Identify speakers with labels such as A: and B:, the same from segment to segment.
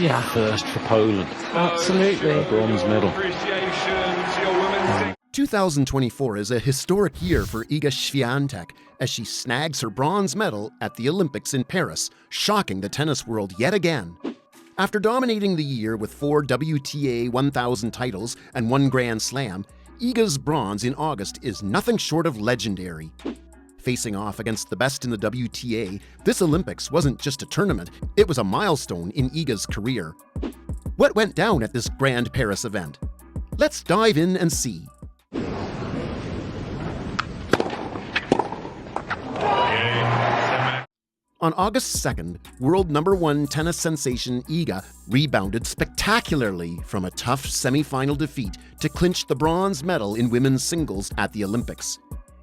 A: Yeah.
B: First for Poland.
A: Absolutely.
B: Bronze medal.
C: 2024 is a historic year for Iga Świątek as she snags her bronze medal at the Olympics in Paris, shocking the tennis world yet again. After dominating the year with 4 WTA 1000 titles and 1 Grand Slam, Iga's bronze in August is nothing short of legendary. Facing off against the best in the WTA, this Olympics wasn't just a tournament, it was a milestone in Iga's career. What went down at this Grand Paris event? Let's dive in and see. On August 2nd, world #1 tennis sensation Iga rebounded spectacularly from a tough semi-final defeat to clinch the bronze medal in women's singles at the Olympics.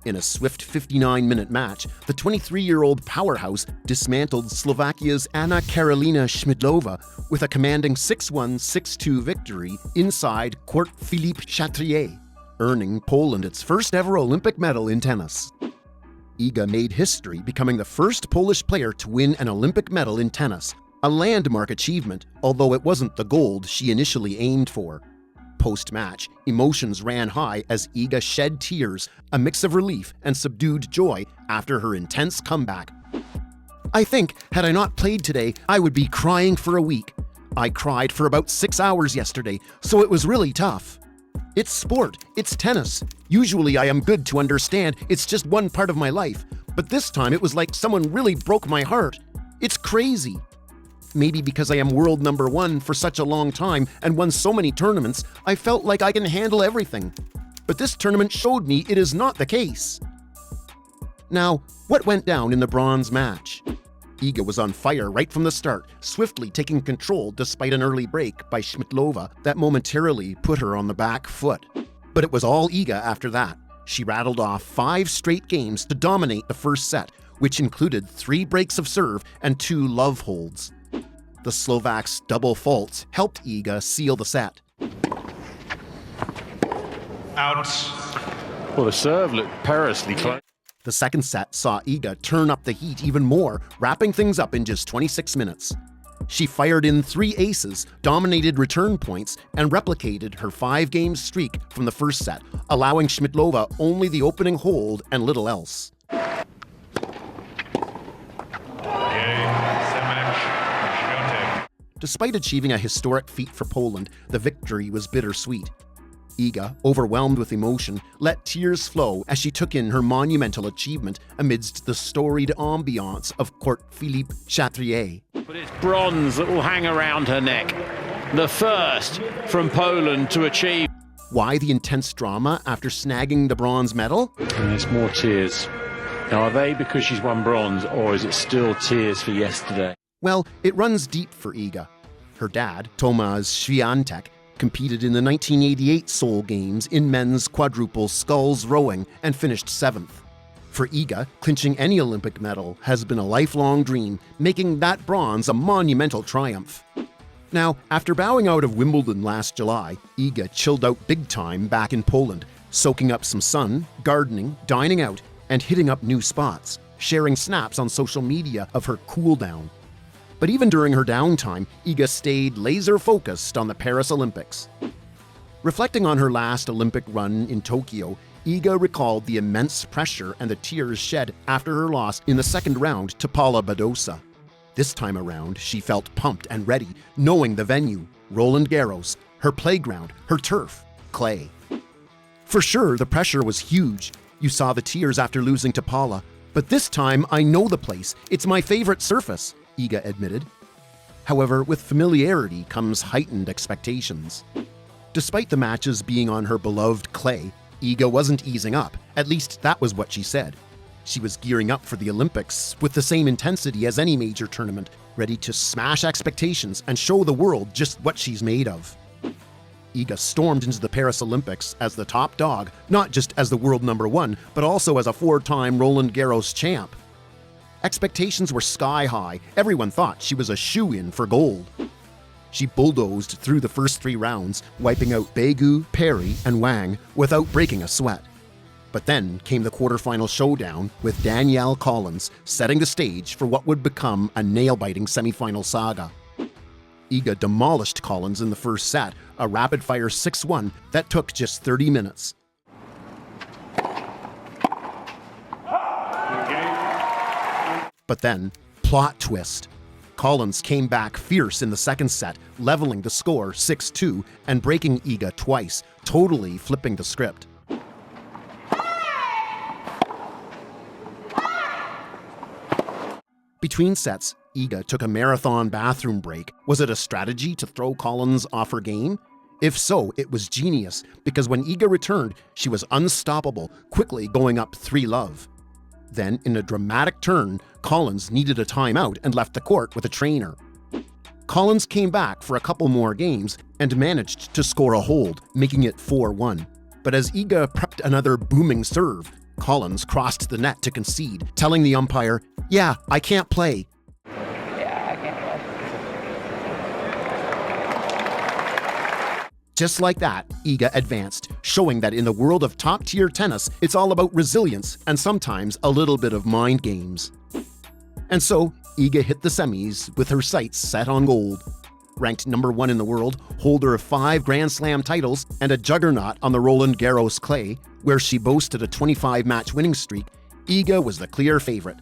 C: In a swift 59-minute match, the 23-year-old powerhouse dismantled Slovakia's Anna Karolina Schmidlova with a commanding 6-1, 6-2 victory inside Court Philippe Chatrier, earning Poland its first ever Olympic medal in tennis. Iga made history, becoming the first Polish player to win an Olympic medal in tennis, a landmark achievement, although it wasn't the gold she initially aimed for. Post-match, emotions ran high as Iga shed tears, a mix of relief and subdued joy after her intense comeback. "I think, had I not played today, I would be crying for a week. I cried for about 6 hours yesterday, so it was really tough. It's sport, it's tennis. Usually I am good to understand it's just one part of my life, but this time it was like someone really broke my heart. It's crazy. Maybe because I am world #1 for such a long time and won so many tournaments, I felt like I can handle everything. But this tournament showed me it is not the case." Now, what went down in the bronze match? Iga was on fire right from the start, swiftly taking control despite an early break by Schmidlova that momentarily put her on the back foot. But it was all Iga after that. She rattled off 5 straight games to dominate the first set, which included 3 breaks of serve and 2 love holds. The Slovak's double faults helped Iga seal the set.
D: Out.
B: Well, the serve looked perilously close.
C: The second set saw Iga turn up the heat even more, wrapping things up in just 26 minutes. She fired in 3 aces, dominated return points, and replicated her 5-game streak from the first set, allowing Schmidlova only the opening hold and little else. Despite achieving a historic feat for Poland, the victory was bittersweet. Iga, overwhelmed with emotion, let tears flow as she took in her monumental achievement amidst the storied ambiance of Court Philippe Chatrier.
B: But it's bronze that will hang around her neck. The first from Poland to achieve.
C: Why the intense drama after snagging the bronze medal?
B: And there's more tears. Now, are they because she's won bronze, or is it still tears for yesterday?
C: Well, it runs deep for Iga. Her dad, Tomasz Swiatek, competed in the 1988 Seoul Games in men's quadruple sculls rowing and finished 7th. For Iga, clinching any Olympic medal has been a lifelong dream, making that bronze a monumental triumph. Now, after bowing out of Wimbledon last July, Iga chilled out big time back in Poland, soaking up some sun, gardening, dining out, and hitting up new spots, sharing snaps on social media of her cool down. But even during her downtime, Iga stayed laser-focused on the Paris Olympics. Reflecting on her last Olympic run in Tokyo, Iga recalled the immense pressure and the tears shed after her loss in the second round to Paula Badosa. This time around, she felt pumped and ready, knowing the venue, Roland Garros, her playground, her turf, clay. For sure, the pressure was huge. You saw the tears after losing to Paula. But this time, I know the place. It's my favorite surface, Iga admitted. However, with familiarity comes heightened expectations. Despite the matches being on her beloved clay, Iga wasn't easing up. At least that was what she said. She was gearing up for the Olympics with the same intensity as any major tournament, ready to smash expectations and show the world just what she's made of. Iga stormed into the Paris Olympics as the top dog, not just as the world #1, but also as a 4-time Roland Garros champ. Expectations were sky high. Everyone thought she was a shoo-in for gold. She bulldozed through the first 3 rounds, wiping out Begu, Perry, and Wang without breaking a sweat. But then came the quarterfinal showdown with Danielle Collins, setting the stage for what would become a nail-biting semifinal saga. Iga demolished Collins in the first set, a rapid-fire 6-1 that took just 30 minutes. But then, plot twist. Collins came back fierce in the second set, leveling the score 6-2 and breaking Iga twice, totally flipping the script. Between sets, Iga took a marathon bathroom break. Was it a strategy to throw Collins off her game? If so, it was genius, because when Iga returned, she was unstoppable, quickly going up 3-love. Then, in a dramatic turn, Collins needed a timeout and left the court with a trainer. Collins came back for a couple more games and managed to score a hold, making it 4-1. But as Iga prepped another booming serve, Collins crossed the net to concede, telling the umpire, "Yeah, I can't play." Just like that, Iga advanced, showing that in the world of top-tier tennis, it's all about resilience and sometimes a little bit of mind games. And so, Iga hit the semis with her sights set on gold. Ranked number 1 in the world, holder of 5 Grand Slam titles, and a juggernaut on the Roland Garros clay, where she boasted a 25-match winning streak, Iga was the clear favorite.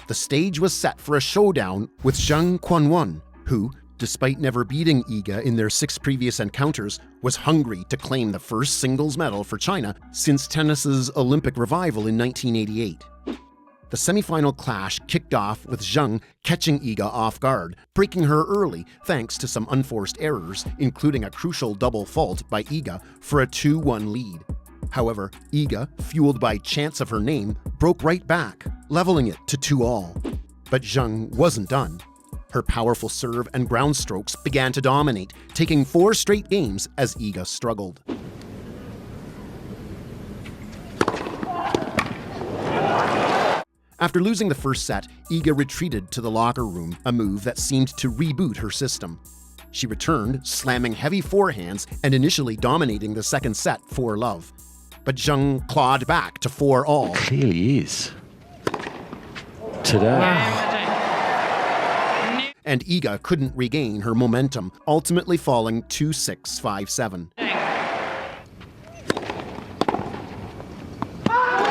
C: The stage was set for a showdown with Zheng, who, despite never beating Iga in their 6 previous encounters, was hungry to claim the first singles medal for China since tennis's Olympic revival in 1988. The semifinal clash kicked off with Zheng catching Iga off guard, breaking her early thanks to some unforced errors, including a crucial double fault by Iga for a 2-1 lead. However, Iga, fueled by chants of her name, broke right back, leveling it to 2-all. But Zheng wasn't done. Her powerful serve and ground strokes began to dominate, taking 4 straight games as Iga struggled. After losing the first set, Iga retreated to the locker room, a move that seemed to reboot her system. She returned, slamming heavy forehands and initially dominating the second set 4-love. But Zheng clawed back to 4-all.
A: Clearly is. Today.
C: And Iga couldn't regain her momentum, ultimately falling 2-6, 5-7.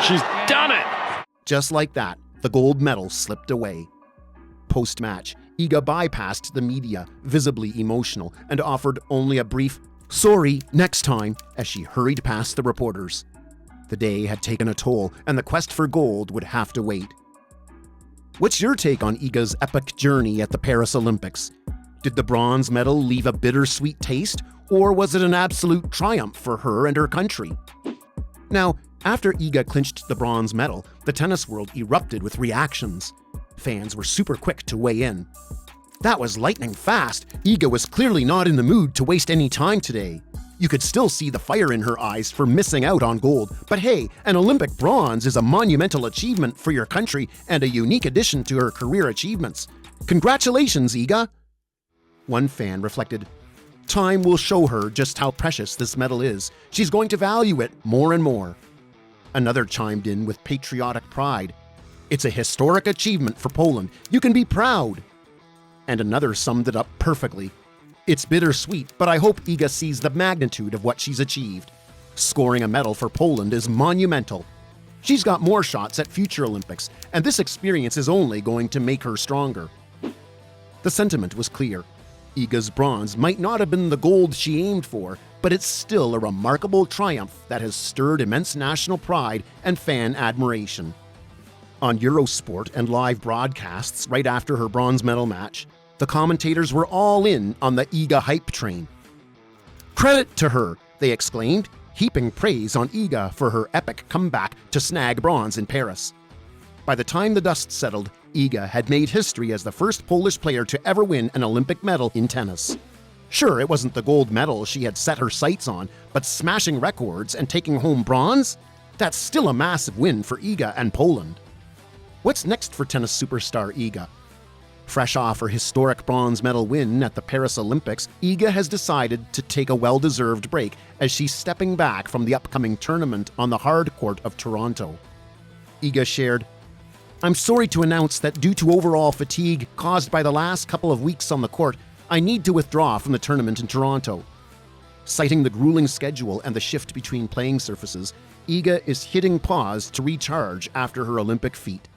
B: She's done it!
C: Just like that, the gold medal slipped away. Post-match, Iga bypassed the media, visibly emotional, and offered only a brief, "Sorry, next time," as she hurried past the reporters. The day had taken a toll, and the quest for gold would have to wait. What's your take on Iga's epic journey at the Paris Olympics? Did the bronze medal leave a bittersweet taste, or was it an absolute triumph for her and her country? Now, after Iga clinched the bronze medal, the tennis world erupted with reactions. Fans were super quick to weigh in. That was lightning fast. Iga was clearly not in the mood to waste any time today. You could still see the fire in her eyes for missing out on gold. But hey, an Olympic bronze is a monumental achievement for your country and a unique addition to her career achievements. Congratulations, Iga! One fan reflected, "Time will show her just how precious this medal is. She's going to value it more and more." Another chimed in with patriotic pride. "It's a historic achievement for Poland. You can be proud." And another summed it up perfectly. "It's bittersweet, but I hope Iga sees the magnitude of what she's achieved. Scoring a medal for Poland is monumental. She's got more shots at future Olympics, and this experience is only going to make her stronger." The sentiment was clear. Iga's bronze might not have been the gold she aimed for, but it's still a remarkable triumph that has stirred immense national pride and fan admiration. On Eurosport and live broadcasts right after her bronze medal match, the commentators were all in on the Iga hype train. "Credit to her," they exclaimed, heaping praise on Iga for her epic comeback to snag bronze in Paris. By the time the dust settled, Iga had made history as the first Polish player to ever win an Olympic medal in tennis. Sure, it wasn't the gold medal she had set her sights on, but smashing records and taking home bronze? That's still a massive win for Iga and Poland. What's next for tennis superstar Iga? Fresh off her historic bronze medal win at the Paris Olympics, Iga has decided to take a well-deserved break as she's stepping back from the upcoming tournament on the hard court of Toronto. Iga shared, "I'm sorry to announce that due to overall fatigue caused by the last couple of weeks on the court, I need to withdraw from the tournament in Toronto. Citing the grueling schedule and the shift between playing surfaces, Iga is hitting pause to recharge after her Olympic feat.